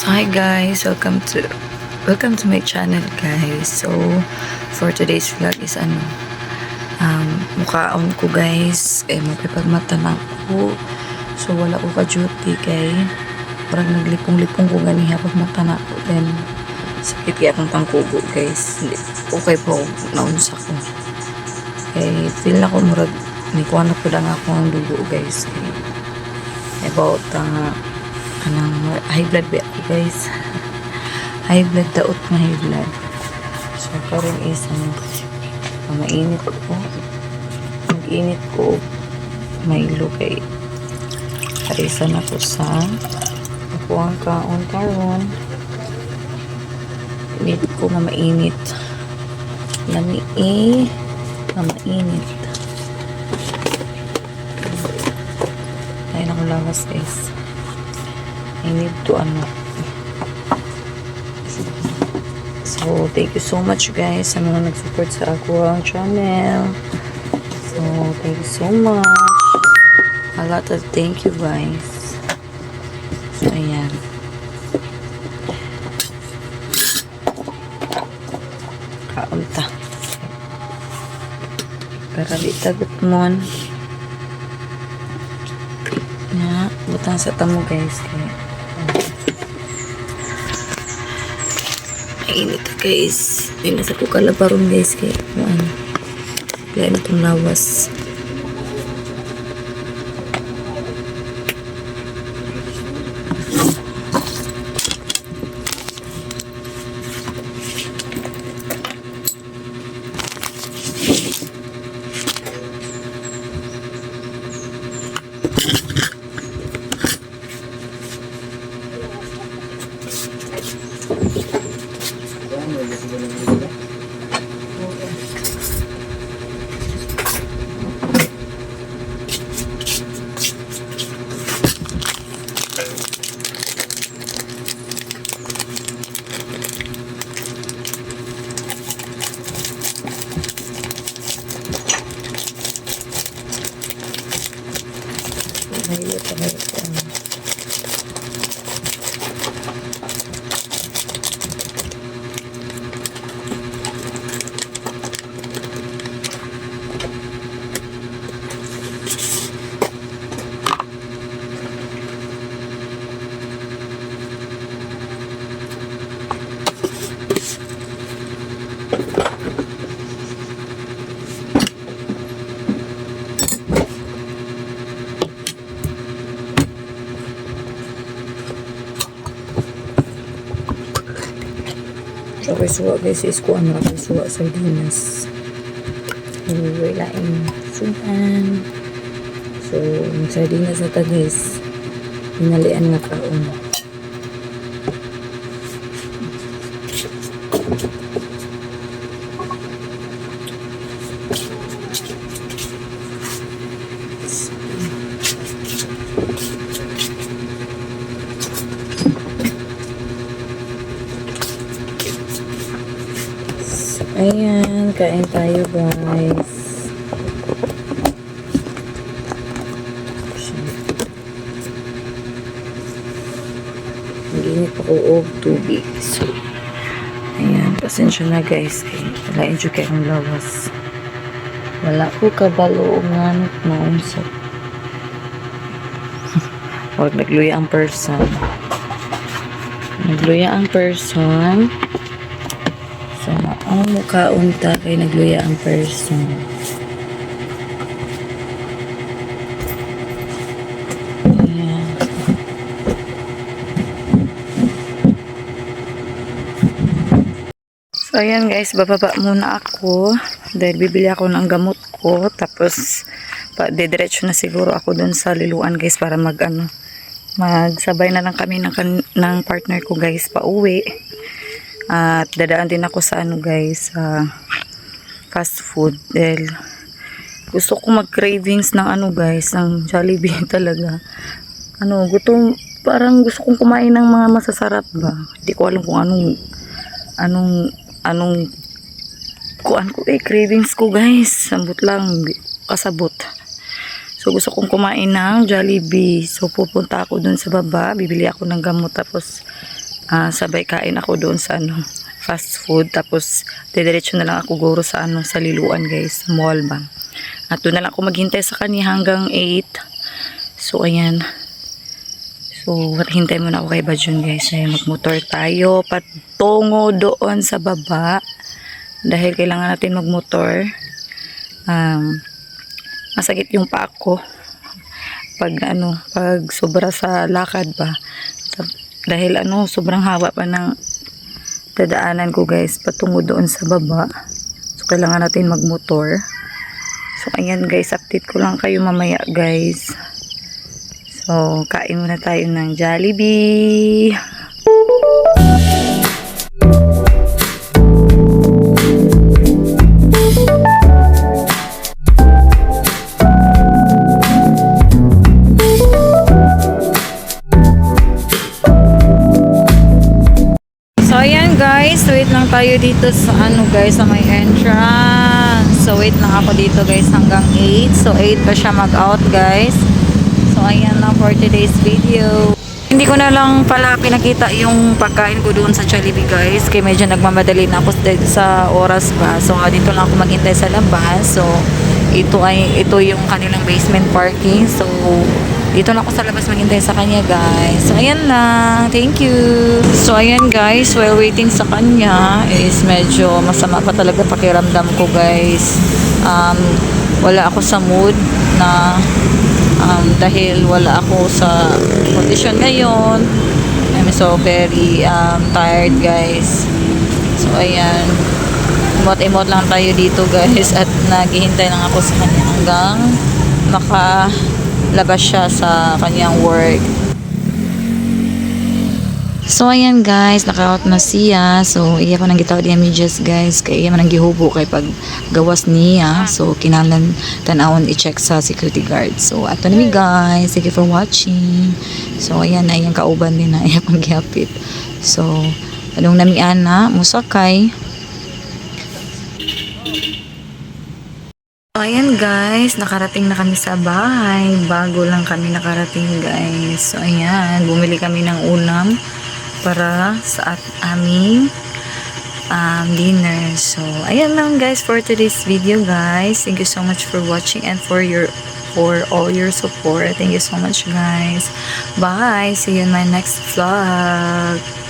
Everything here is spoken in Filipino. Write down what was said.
So hi guys, welcome to my channel guys. So for today's vlog is mukhaon ko guys, magpipagmata na ako. So wala ko ka duty kay parang naglipong-lipong ko ganiha pag mata na ako, then sakit kaya akong tangkugo guys. Okay po, naunsa ko kay feel na ko murag may kuha na ko lang ako ang dugo guys, kay about kanang high blood ba ako guys. High blood, daot na high blood. So karon is mainit ko, mag-init ko Milo kay karisa na ko sa ako ang kaon karon. Need ko na mainit, lami na mainit. Ayun ako lawas guys. I need to So thank you so much guys sa mga nag-support sa ako ang channel. So thank you so much, a lot of thank you guys. So ayan, kaunta para di tagot mon na butang sa tamo guys, kaya mainit guys. May nasa ko kalabaron guys, kaya kaya itong lawas. Okay, suwa guys is kuha na ako suwa sardinas. Wala yung suwan. So yung sardinas na ta guys, pinalian na kaon. Ayan, kain tayo guys. Naginit ako og tubig. So, ayan, pasensya na guys. Wala enjoy kayong lawas. Wala ko kabalo nga maunsa. Huwag nagluya ang person. Nagluya ang person. So, ang mukha unta kay nagluya ang person. Ayan. So, ayan guys, bababa muna ako dahil bibili ako ng gamot ko, tapos dediretso na siguro ako dun sa liluan guys para magsabay na lang kami ng partner ko guys pa uwi. At dadaan din ako sa guys, fast food dahil gusto ko mag-cravings ng guys, ng Jollibee talaga. Gutom, parang gusto kong kumain ng mga masasarap ba. Hindi ko alam kung anong kuan ko cravings ko guys. Sambot lang, kasabot. So gusto kong kumain ng Jollibee. So pupunta ako dun sa baba, bibili ako ng gamot, tapos sabay kain ako doon sa fast food. Tapos didiretso na lang ako guro sa sa liluan guys, mall ba. At doon na lang ako maghintay sa kanya hanggang 8. So ayan. So hintay muna ako kay Bajun guys. Ayan, magmotor tayo patungo doon sa baba. Dahil kailangan natin magmotor. Masakit yung paa ko pag pag sobra sa lakad ba. Dahil sobrang haba pa ng dadaanan ko guys patungo doon sa baba. So kailangan natin magmotor. So ayan guys, update ko lang kayo mamaya guys. So kain muna tayo ng Jollibee. So ayan guys, wait lang tayo dito sa guys, sa may entrance. So wait lang ako dito guys hanggang 8. So 8 pa siya mag-out guys. So ayan na for today's video. Hindi ko na lang pala pinakita yung pagkain ko doon sa Jollibee guys. Kaya medyo nagmamadali na ako sa oras pa. So dito lang ako maghintay sa labas. So ito yung kanilang basement parking. So dito na ako sa labas maghintay sa kanya guys. So ayan lang. Thank you. So ayan guys, while waiting sa kanya is medyo masama pa talaga pakiramdam ko guys. Wala ako sa mood na dahil wala ako sa condition ngayon. I'm so very tired guys. So ayan, imot-imot lang tayo dito guys at naghihintay lang ako sa kanya hanggang makalabas siya sa kanyang work. So ayan guys, naka-out na siya. So iya ko nang gitawad niya medyas guys, kay iya man ang gihubo kay pag gawas niya. So kinahanglan tan-awon i-check sa security guard. So ato na mi guys, thank you for watching. So ayan na iyang kauban din na iya pang gihapit. So anong namian na musakay. So ayan guys, nakarating na kami sa bahay. Bago lang kami nakarating guys. So ayan, bumili kami ng ulam para sa aming dinner. So ayan lang guys for today's video guys. Thank you so much for watching and for all your support. Thank you so much guys. Bye. See you in my next vlog.